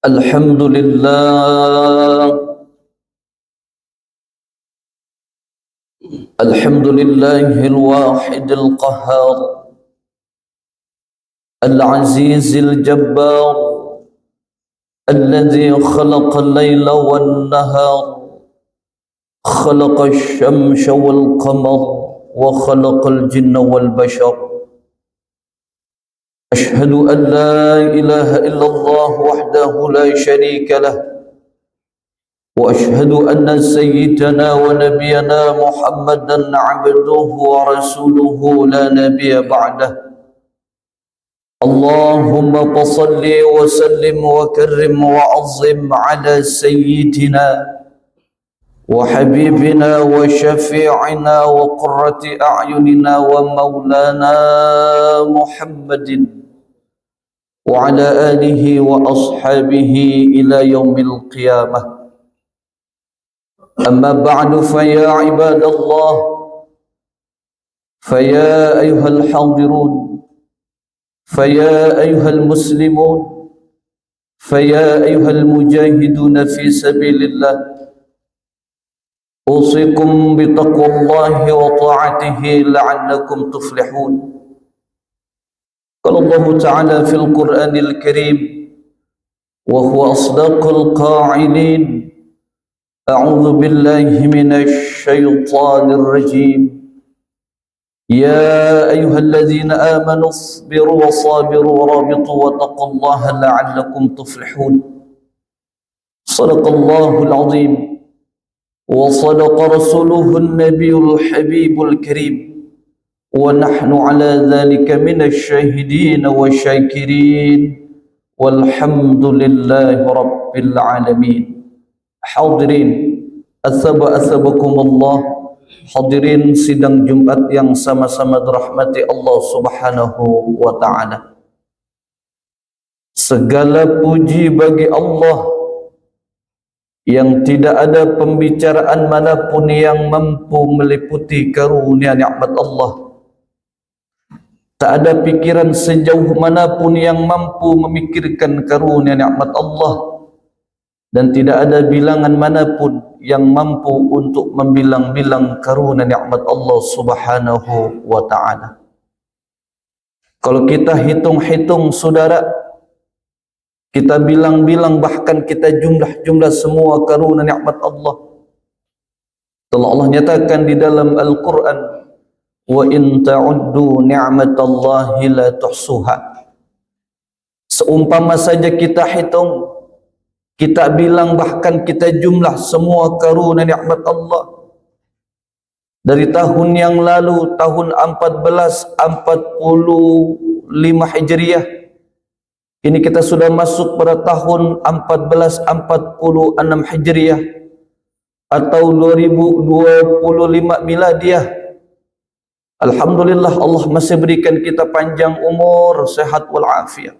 الحمد لله الحمد لله الواحد القهار العزيز الجبار الذي خلق الليل والنهار خلق الشمس والقمر وخلق الجن والبشر أشهد أن لا إله إلا الله وحده لا شريك له وأشهد أن سيدنا ونبينا محمدا عبده ورسوله لا نبي بعده اللهم صل وسلم وكرم وعظم على سيدنا وحبيبنا وشفيعنا وقرة أعيننا ومولانا محمد وعلى آله وأصحابه إلى يوم القيامة أما بعد فيا عباد الله فيا أيها الحاضرون فيا أيها المسلمون فيا أيها المجاهدون في سبيل الله أوصيكم بتقوى الله وطاعته لعلكم تفلحون قال الله تعالى في القرآن الكريم وهو أصدق القائلين أعوذ بالله من الشيطان الرجيم يا أيها الذين آمنوا اصبروا وصابروا ورابطوا واتقوا الله لعلكم تفلحون صدق الله العظيم وصدق رسوله النبي الحبيب الكريم ونحن على ذلك من الشاهدين والشاكرين والحمد لله رب العالمين. Hadirin athabakum Allah, hadirin sidang Jumat yang sama-sama dirahmati Allah Subhanahu wa taala. Segala puji bagi Allah yang tidak ada pembicaraan manapun yang mampu meliputi karunia nikmat Allah. Tak ada pikiran sejauh manapun yang mampu memikirkan karunia nikmat Allah. Dan tidak ada bilangan manapun yang mampu untuk membilang-bilang karunia nikmat Allah Subhanahu wa ta'ala. Kalau kita hitung-hitung saudara, kita bilang-bilang, bahkan kita jumlah-jumlah semua karunia nikmat Allah. Telah Allah nyatakan di dalam Al-Quran, wa in ta'uddu ni'matallahi la tuhsuha. Seumpama saja kita hitung, kita bilang, bahkan kita jumlah semua karunia nikmat Allah dari tahun yang lalu, tahun 1445 Hijriah, ini kita sudah masuk pada tahun 1446 Hijriah atau 2025 Miladiah. Alhamdulillah, Allah masih berikan kita panjang umur, sehat walafiat.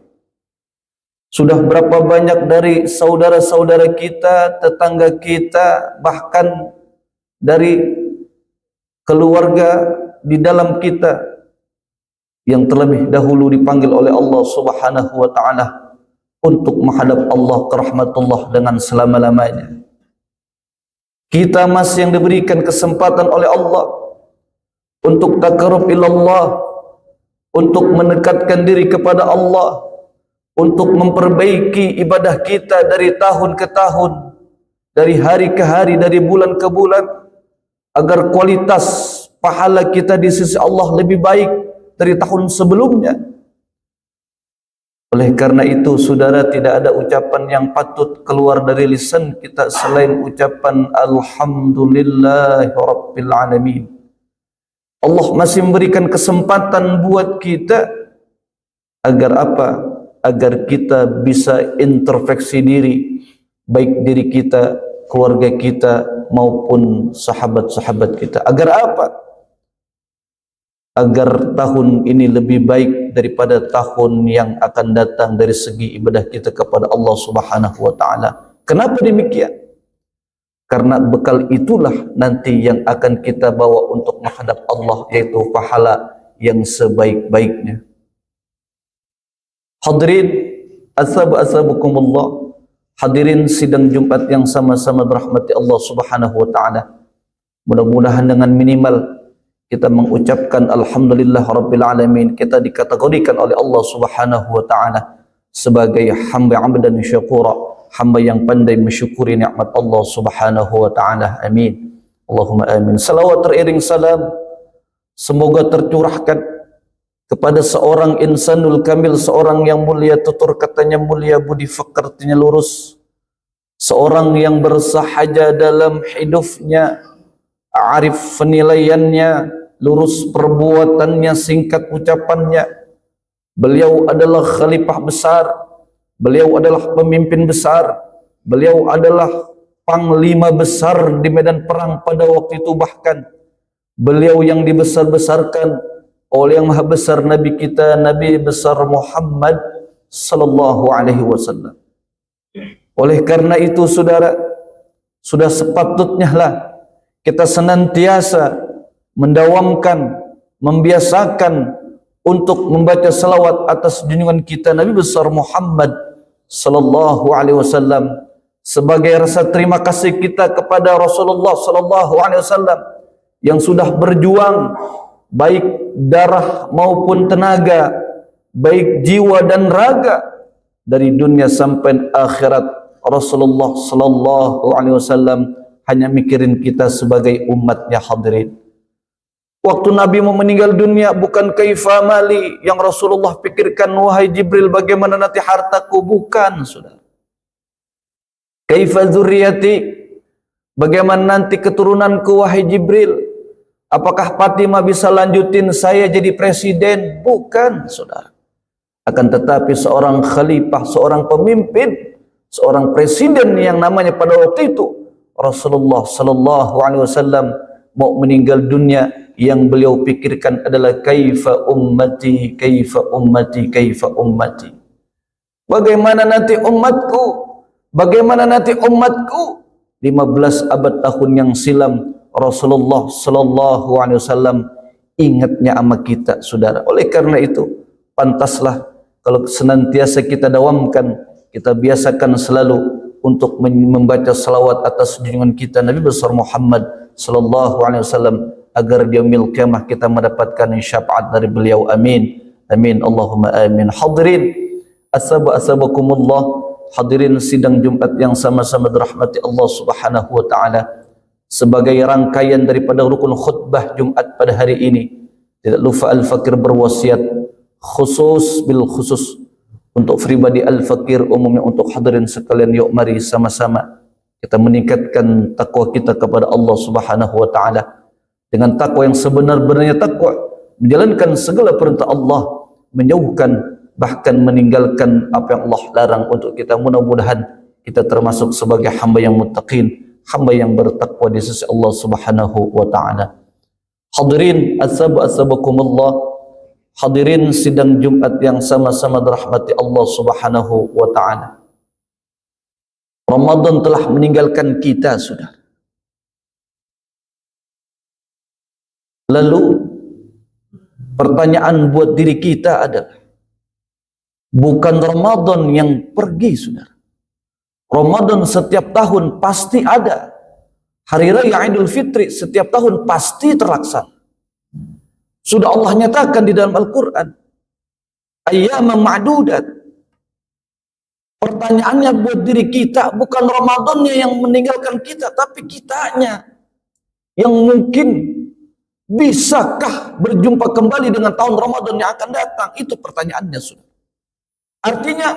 Sudah berapa banyak dari saudara-saudara kita, tetangga kita, bahkan dari keluarga di dalam kita yang terlebih dahulu dipanggil oleh Allah Subhanahu wa ta'ala untuk menghadap Allah ke rahmatullah dengan selama-lamanya. Kita masih yang diberikan kesempatan oleh Allah untuk taqarrub ilallah, untuk mendekatkan diri kepada Allah, untuk memperbaiki ibadah kita dari tahun ke tahun, dari hari ke hari, dari bulan ke bulan, agar kualitas pahala kita di sisi Allah lebih baik dari tahun sebelumnya. Oleh karena itu saudara, tidak ada ucapan yang patut keluar dari lisan kita selain ucapan Alhamdulillahi Rabbil Alamin. Allah masih memberikan kesempatan buat kita agar apa? Agar kita bisa introspeksi diri, baik diri kita, keluarga kita, maupun sahabat-sahabat kita. Agar apa? Agar tahun ini lebih baik daripada tahun yang akan datang dari segi ibadah kita kepada Allah Subhanahu wa ta'ala. Kenapa demikian? Karena bekal itulah nanti yang akan kita bawa untuk menghadap Allah, yaitu pahala yang sebaik-baiknya. Hadirin, asabakumullah. Hadirin sidang Jumat yang sama-sama berahmati Allah Subhanahu wa taala. Mudah-mudahan dengan minimal kita mengucapkan alhamdulillah rabbil alamin, kita dikategorikan oleh Allah Subhanahu wa taala sebagai hamba abdan syakura, hamba yang pandai mensyukuri nikmat Allah Subhanahu wa taala. Amin. Allahumma amin. Salawat teriring salam semoga tercurahkan kepada seorang insanul kamil, seorang yang mulia tutur katanya mulia, budi pekertinya lurus, seorang yang bersahaja dalam hidupnya, arif penilaiannya, lurus perbuatannya, singkat ucapannya. Beliau adalah khalifah besar, beliau adalah pemimpin besar, beliau adalah panglima besar di medan perang pada waktu itu. Bahkan beliau yang dibesar-besarkan oleh yang maha besar Nabi kita, Nabi besar Muhammad sallallahu alaihi wasallam. Oleh karena itu saudara, sudah sepatutnya lah kita senantiasa mendawamkan, membiasakan untuk membaca salawat atas junjungan kita Nabi besar Muhammad sallallahu alaihi wasallam sebagai rasa terima kasih kita kepada Rasulullah sallallahu alaihi wasallam yang sudah berjuang baik darah maupun tenaga, baik jiwa dan raga, dari dunia sampai akhirat. Rasulullah sallallahu alaihi wasallam hanya mikirin kita sebagai umatnya. Hadirin, waktu Nabi mau meninggal dunia, bukan kaifa mali yang Rasulullah pikirkan, wahai Jibril bagaimana nanti hartaku, bukan saudara. Kaifa dzurriyyati, bagaimana nanti keturunanku wahai Jibril, apakah Fatimah bisa lanjutin saya jadi presiden? Bukan saudara. Akan tetapi seorang khalifah, seorang pemimpin, seorang presiden yang namanya pada waktu itu Rasulullah sallallahu alaihi wasallam mau meninggal dunia, yang beliau pikirkan adalah kaifa ummati, kaifa ummati, kaifa ummati. Bagaimana nanti umatku? Bagaimana nanti umatku? 15 abad tahun yang silam Rasulullah sallallahu alaihi wasallam ingatnya sama kita saudara. Oleh karena itu pantaslah kalau senantiasa kita dawamkan, kita biasakan selalu untuk membaca salawat atas junjungan kita Nabi besar Muhammad sallallahu alaihi wasallam agar di yaumil qiyamah kita mendapatkan syafaat dari beliau. Amin. Amin. Allahumma amin. Hadirin asabakumullah, hadirin sidang Jumat yang sama-sama dirahmati Allah Subhanahu wa taala. Sebagai rangkaian daripada rukun khutbah Jumat pada hari ini, tidak lupa Al-Fakir berwasiat khusus bil khusus untuk pribadi Al-Fakir, umumnya untuk hadirin sekalian. Yuk mari sama-sama kita meningkatkan takwa kita kepada Allah Subhanahu wa taala dengan takwa yang sebenar-benarnya takwa, menjalankan segala perintah Allah, menjauhkan bahkan meninggalkan apa yang Allah larang untuk kita. Mudah-mudahan kita termasuk sebagai hamba yang muttaqin, hamba yang bertakwa di sisi Allah Subhanahu wa taala. Hadirin asabakumullah, hadirin sidang Jumat yang sama-sama dirahmati Allah Subhanahu wa taala. Ramadan telah meninggalkan kita saudara. Lalu pertanyaan buat diri kita adalah, bukan Ramadan yang pergi saudara. Ramadan setiap tahun pasti ada. Hari Raya Idul Fitri setiap tahun pasti terlaksana. Sudah Allah nyatakan di dalam Al-Quran, ayyaman ma'dudat. Pertanyaannya buat diri kita, bukan Ramadannya yang meninggalkan kita, tapi kitanya yang mungkin bisakah berjumpa kembali dengan tahun Ramadan yang akan datang. Itu pertanyaannya sudah. Artinya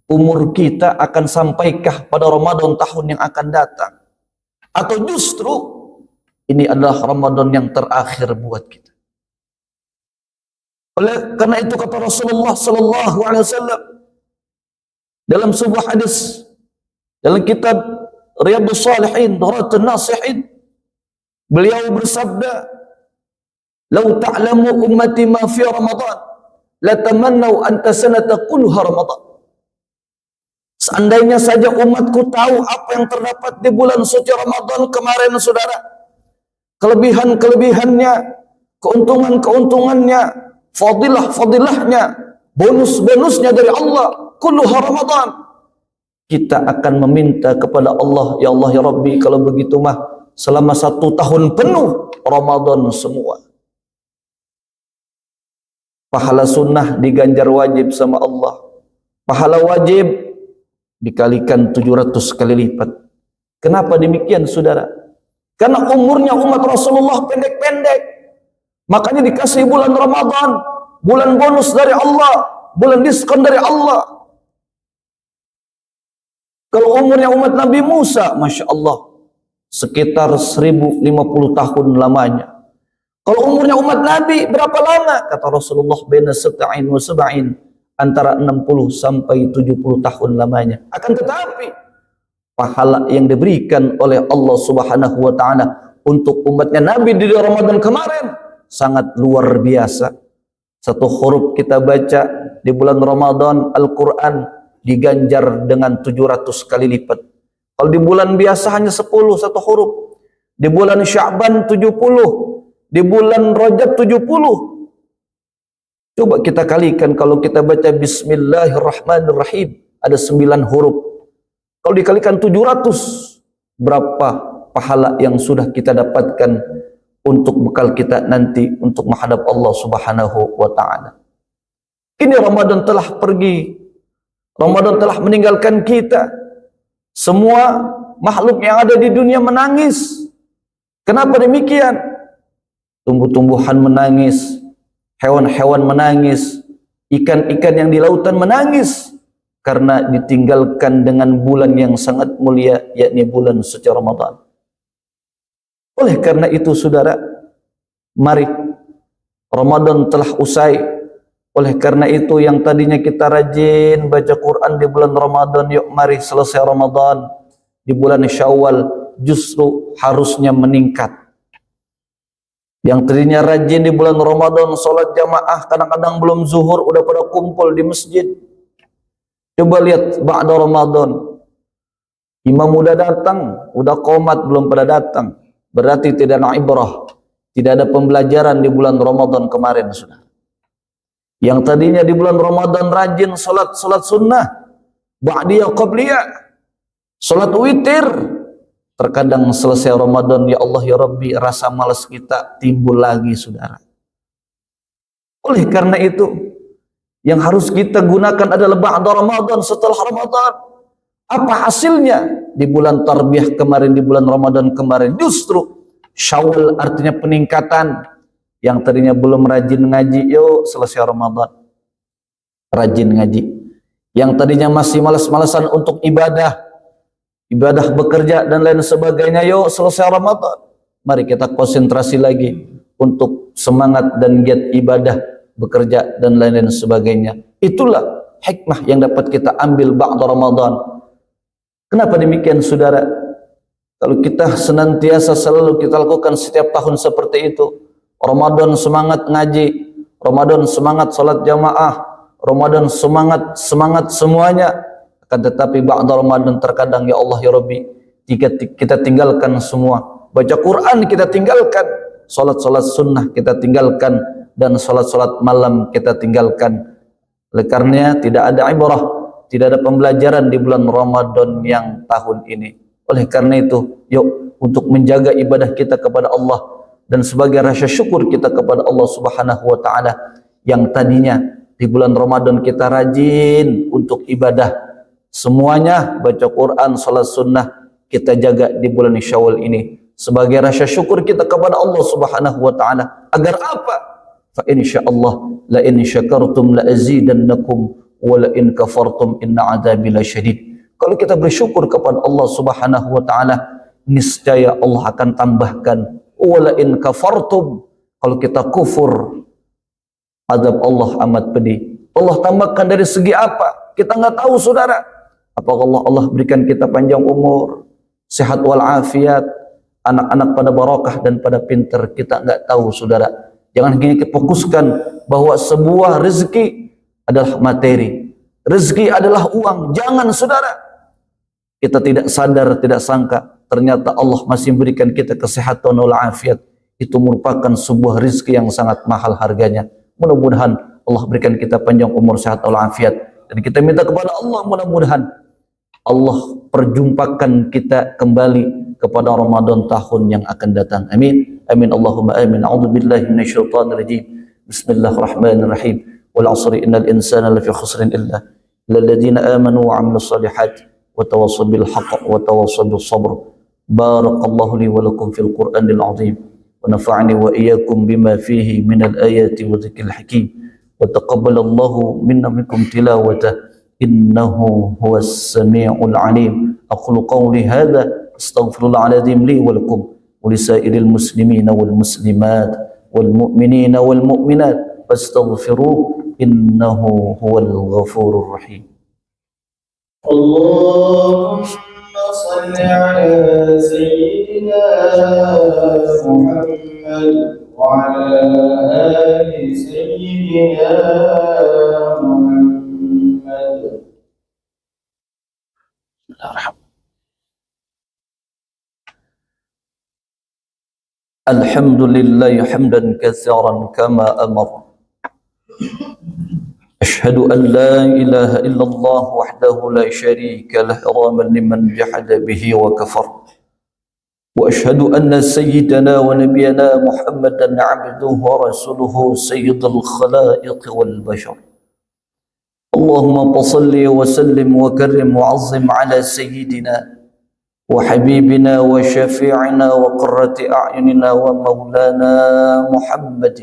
umur kita akan sampaikah pada Ramadan tahun yang akan datang, atau justru ini adalah Ramadan yang terakhir buat kita. Oleh karena itu kata Rasulullah sallallahu alaihi wasallam dalam sebuah hadis dalam kitab Riyadhus Shalihin, Dharatun Nasihin, beliau bersabda, "Lau ta'lamu ummati ma fi Ramadan, la tamannau an tasanata kulluha Ramadan." Seandainya saja umatku tahu apa yang terdapat di bulan suci Ramadan kemarin saudara, kelebihan-kelebihannya, keuntungan-keuntungannya, fadilah-fadilahnya, bonus-bonusnya dari Allah, kulluha Ramadan, kita akan meminta kepada Allah, ya Allah ya Rabbi, kalau begitu mah selama 1 tahun penuh Ramadan semua. Pahala sunnah diganjar wajib sama Allah. Pahala wajib dikalikan 700 kali lipat. Kenapa demikian saudara? Karena umurnya umat Rasulullah pendek-pendek. Makanya dikasih bulan Ramadan, bulan bonus dari Allah, bulan diskon dari Allah. Kalau umurnya umat Nabi Musa, Masya Allah, sekitar 1050 tahun lamanya. Kalau umurnya umat Nabi berapa lama? Kata Rasulullah, baina sab'in wa sab'in, antara 60 sampai 70 tahun lamanya. Akan tetapi pahala yang diberikan oleh Allah Subhanahu wa taala untuk umatnya Nabi di Ramadan kemarin sangat luar biasa. 1 huruf kita baca di bulan Ramadan Al-Qur'an diganjar dengan 700 kali lipat. Kalau di bulan biasa hanya 10 1 huruf. Di bulan Sya'ban 70. Di bulan Rajab 70. Coba kita kalikan, kalau kita baca Bismillahirrahmanirrahim ada 9 huruf. Kalau dikalikan 700, berapa pahala yang sudah kita dapatkan untuk bekal kita nanti untuk menghadap Allah Subhanahu wa taala. Ini Ramadan telah pergi. Ramadan telah meninggalkan kita. Semua makhluk yang ada di dunia menangis. Kenapa demikian? Tumbuh-tumbuhan menangis, hewan-hewan menangis, ikan-ikan yang di lautan menangis karena ditinggalkan dengan bulan yang sangat mulia, yakni bulan suci Ramadan. Oleh karena itu saudara, mari, Ramadan telah usai. Oleh karena itu yang tadinya kita rajin baca Quran di bulan Ramadan, yuk mari selesai Ramadan di bulan Syawal justru harusnya meningkat. Yang tadinya rajin di bulan Ramadan sholat jamaah, kadang-kadang belum zuhur udah pada kumpul di masjid. Coba lihat ba'da Ramadan, imam udah datang, udah qomat belum pada datang. Berarti tidak ada ibrah, tidak ada pembelajaran di bulan Ramadan kemarin sudah. Yang tadinya di bulan Ramadan rajin sholat sunnah, ba'diyah qabliyah, sholat witir. Terkadang selesai Ramadan, ya Allah ya Rabbi, rasa malas kita timbul lagi saudara. Oleh karena itu, yang harus kita gunakan adalah ba'da Ramadan, setelah Ramadan. Apa hasilnya? Di bulan Tarbiyah kemarin, di bulan Ramadan kemarin, justru Syawal artinya peningkatan. Yang tadinya belum rajin ngaji, yuk selesai Ramadan rajin ngaji. Yang tadinya masih malas-malasan untuk ibadah bekerja dan lain sebagainya, yuk selesai Ramadan mari kita konsentrasi lagi untuk semangat dan giat ibadah, bekerja dan lain-lain sebagainya. Itulah hikmah yang dapat kita ambil ba'da Ramadan. Kenapa demikian saudara? Kalau kita senantiasa selalu kita lakukan setiap tahun seperti itu, Ramadan semangat ngaji, Ramadan semangat salat jamaah, Ramadan semangat semuanya. Akan tetapi ba'da Ramadan terkadang, ya Allah ya Rabbi, kita tinggalkan semua. Baca Quran kita tinggalkan, salat sunnah kita tinggalkan, dan salat malam kita tinggalkan. Oleh karenanya tidak ada ibrah, tidak ada pembelajaran di bulan Ramadan yang tahun ini. Oleh karena itu, yuk untuk menjaga ibadah kita kepada Allah dan sebagai rasa syukur kita kepada Allah Subhanahu wa taala yang tadinya di bulan Ramadan kita rajin untuk ibadah, semuanya baca Quran, salat sunnah kita jaga di bulan Syawal ini sebagai rasa syukur kita kepada Allah Subhanahu wa taala. Agar apa? Fa insyaallah la in syakartum la azidannakum wa la in kafartum inna adzabi lasyadid. Kalau kita bersyukur kepada Allah Subhanahu wa taala, niscaya Allah akan tambahkan. Wa la in kafartum, kalau kita kufur, azab Allah amat pedih. Allah tambahkan dari segi apa? Kita nggak tahu saudara. Apakah Allah berikan kita panjang umur, sehat walafiat, anak-anak pada barakah dan pada pintar, kita nggak tahu saudara. Jangan hanya kita fokuskan bahwa sebuah rezeki adalah materi, rezeki adalah uang. Jangan saudara. Kita tidak sadar, tidak sangka, ternyata Allah masih memberikan kita kesehatan walafiat. Itu merupakan sebuah rezeki yang sangat mahal harganya. Mudah-mudahan Allah berikan kita panjang umur, sehat walafiat. Dan kita minta kepada Allah mudah-mudahan Allah perjumpakan kita kembali kepada Ramadan tahun yang akan datang. Amin. Amin Allahumma amin. A'udzubillahi minasyaitonir rajim. Bismillahirrahmanirrahim. Wal 'asri innal insana lafi khusrin illa lilladzina amanu wa 'amilus solihati wa tawassaw bil haqq wa tawassaw bis sabr. Barakallahu li wa lakum fil Qur'anil 'azim wa nafa'ani wa iyyakum bima fihi minal ayati wa dzikril hakim. Wa taqabbalallahu minna minkum tilawatahu innahu huwas sami'ul 'alim. Aqulu qawli hadza astaghfirullahal 'azim li wa lakum wa lisairil muslimina wal muslimat wal mu'minina wal mu'minat fastaghfiruhu innahu huwal ghafurur rahim. Allahumma salli ala sayyidina Muhammad wa ala ali sayyidina Muhammad. Alhamdulillah hamdan katsiran kama amar. Ashhadu an la ilaha illallah wahdahu la syarika lah iraman liman jahada bihi wa kafar. Wa ashhadu anna sayyidana wa nabiyyana Muhammadan 'abduhu wa rasuluhu sayyidul khalaiq wal bashar. Allahumma salli wa sallim wa karrim wa 'azzim ala sayyidina وحبيبنا وشفيعنا وقرة أعيننا ومولانا محمد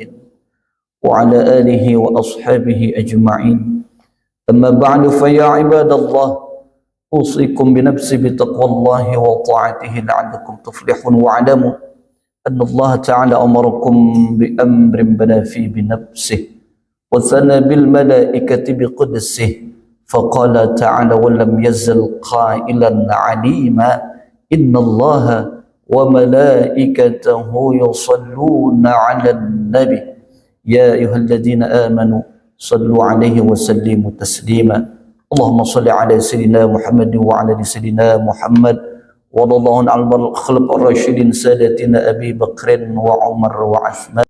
وعلى آله وأصحابه أجمعين. أما بعد فيا عباد الله أوصيكم بنفسي بتقوى الله وطاعته لعلكم تفلحون. واعلموا أن الله تعالى أمركم بأمر بدا فيه بنفسه وثنى بالملائكة بقدسه فقال تعالى ولم يزل قائلا عليما إن الله وملائكته يصلون على النبي يا أيها الذين آمنوا صلوا عليه وسلموا تسليما. اللهم صل على سيدنا محمد وعلى سيدنا محمد ورضى الله عن الخلفاء الراشدين سادتنا أبي بكر وعمر وعثمان